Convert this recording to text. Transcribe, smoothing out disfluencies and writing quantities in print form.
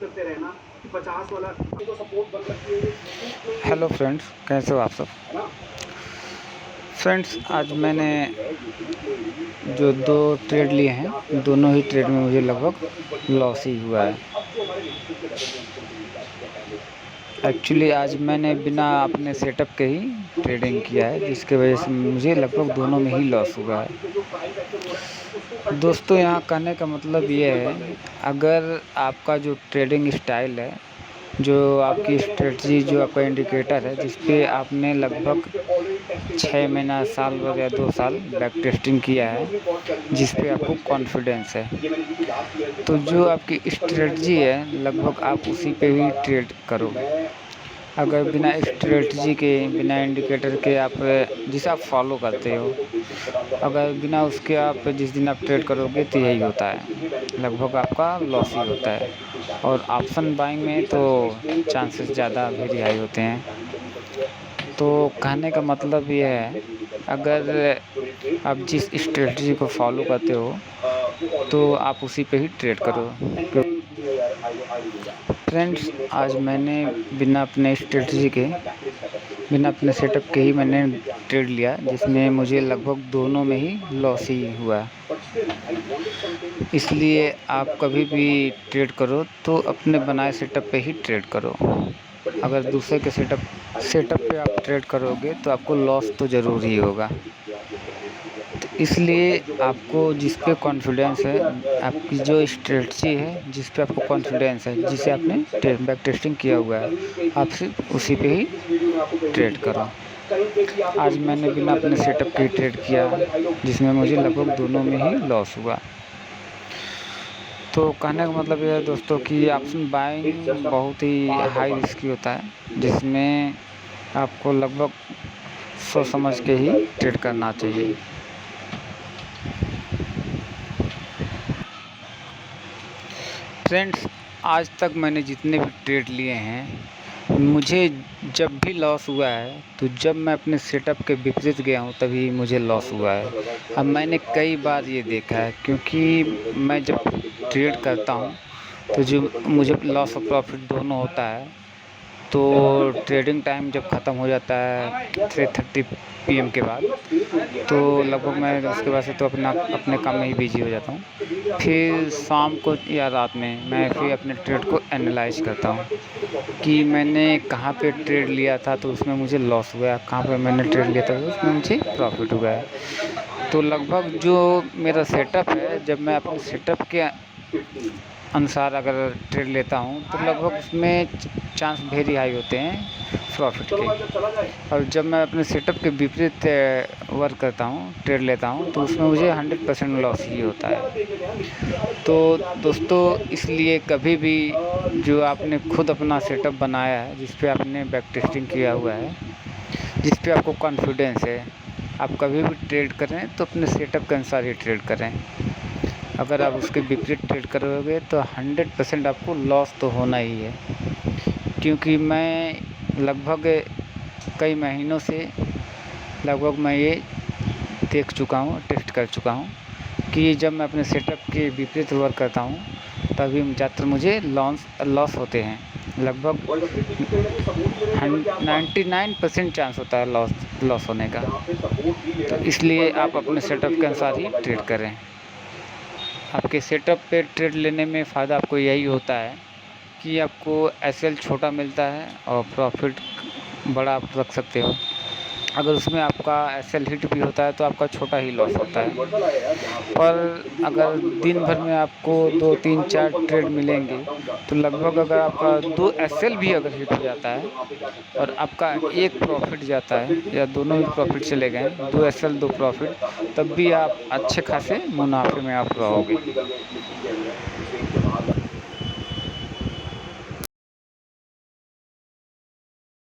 करते रहना कि 50 वाला जो सपोर्ट बन रखी है। हेलो फ्रेंड्स, कैसे हो आप सब। फ्रेंड्स, आज मैंने जो 2 ट्रेड लिए हैं, दोनों ही ट्रेड में मुझे लगभग लॉस ही हुआ है। एक्चुअली आज मैंने बिना अपने सेटअप के ही ट्रेडिंग किया है, जिसके वजह से मुझे लगभग दोनों में ही लॉस हुआ है। दोस्तों, यहाँ कहने का मतलब ये है, अगर आपका जो ट्रेडिंग स्टाइल है, जो आपकी स्ट्रेटजी, जो आपका इंडिकेटर है, जिस पे आपने लगभग 6 महीना, साल भर या 2 साल बैक टेस्टिंग किया है, जिस पे आपको कॉन्फिडेंस है, तो जो आपकी स्ट्रेटजी है लगभग आप उसी पे ही ट्रेड करो। अगर बिना स्ट्रेटजी के, बिना इंडिकेटर के आप जिसे आप फॉलो करते हो, अगर बिना उसके आप जिस दिन आप ट्रेड करोगे तो यही होता है, लगभग आपका लॉस ही होता है। और ऑप्शन बाइंग में तो चांसेस ज़्यादा वेरी हाई होते हैं। तो कहने का मतलब ये है, अगर आप जिस स्ट्रेटजी को फॉलो करते हो तो आप उसी पे ही ट्रेड करो। फ्रेंड्स, आज मैंने बिना अपने स्ट्रेटजी के, बिना अपने सेटअप के ही मैंने ट्रेड लिया, जिसमें मुझे लगभग दोनों में ही लॉस ही हुआ। इसलिए आप कभी भी ट्रेड करो तो अपने बनाए सेटअप पे ही ट्रेड करो। अगर दूसरे के सेटअप पे आप ट्रेड करोगे तो आपको लॉस तो ज़रूर ही होगा। तो इसलिए आपको जिस पे कॉन्फिडेंस है, आपकी जो स्ट्रेटजी है, जिस पे आपको कॉन्फिडेंस है, जिसे आपने बैक टेस्टिंग किया हुआ है, आप सिर्फ उसी पे ही ट्रेड करो। आज मैंने बिना अपने सेटअप के ही ट्रेड किया, जिसमें मुझे लगभग दोनों में ही लॉस हुआ। तो कहने का मतलब ये है दोस्तों कि ऑप्शन बाइंग बहुत ही हाई रिस्की होता है, जिसमें आपको लगभग सोच समझ के ही ट्रेड करना चाहिए। फ्रेंड्स, आज तक मैंने जितने भी ट्रेड लिए हैं, मुझे जब भी लॉस हुआ है तो जब मैं अपने सेटअप के विपरीत गया हूँ तभी मुझे लॉस हुआ है। अब मैंने कई बार ये देखा है, क्योंकि मैं जब ट्रेड करता हूँ तो जो मुझे लॉस और प्रॉफिट दोनों होता है। तो ट्रेडिंग टाइम जब ख़त्म हो जाता है 3:30 PM के बाद, तो लगभग मैं उसके बाद से तो अपने काम में ही बिजी हो जाता हूँ। फिर शाम को या रात में मैं फिर अपने ट्रेड को एनालाइज करता हूँ कि मैंने कहाँ पे ट्रेड लिया था तो उसमें मुझे लॉस हुआ, कहाँ पे मैंने ट्रेड लिया था तो उसमें मुझे प्रॉफिट हुआ है। तो लगभग जो मेरा सेटअप है, जब मैं अपने सेटअप के अनुसार अगर ट्रेड लेता हूँ तो लगभग उसमें चांस वेरी हाई होते हैं प्रॉफिट के। और जब मैं अपने सेटअप के विपरीत वर्क करता हूँ, ट्रेड लेता हूँ, तो उसमें मुझे 100% लॉस ही होता है। तो दोस्तों, इसलिए कभी भी जो आपने खुद अपना सेटअप बनाया है, जिस पे आपने बैक टेस्टिंग किया हुआ है, जिस पे आपको कॉन्फिडेंस है, आप कभी भी ट्रेड करें तो अपने सेटअप के अनुसार ही ट्रेड करें। अगर आप उसके विपरीत ट्रेड करोगे तो 100% आपको लॉस तो होना ही है। क्योंकि मैं लगभग कई महीनों से लगभग मैं ये देख चुका हूँ, टेस्ट कर चुका हूँ कि जब मैं अपने सेटअप के विपरीत वर्क करता हूँ तभी ज़्यादातर मुझे लॉस होते हैं। लगभग 99% चांस होता है लॉस होने का। तो इसलिए आप अपने सेटअप के अनुसार ही ट्रेड करें। आपके सेटअप पे ट्रेड लेने में फ़ायदा आपको यही होता है कि आपको एसएल छोटा मिलता है और प्रॉफिट बड़ा आप रख सकते हो। अगर उसमें आपका एसएल हिट भी होता है तो आपका छोटा ही लॉस होता है। पर अगर दिन भर में आपको 2, 3, 4 ट्रेड मिलेंगे तो लगभग अगर आपका 2 एसएल भी अगर हिट हो जाता है और आपका एक प्रॉफिट जाता है या दोनों ही प्रॉफिट चले गए, 2 एसएल 2 प्रॉफिट, तब भी आप अच्छे खासे मुनाफे में आप रहोगे।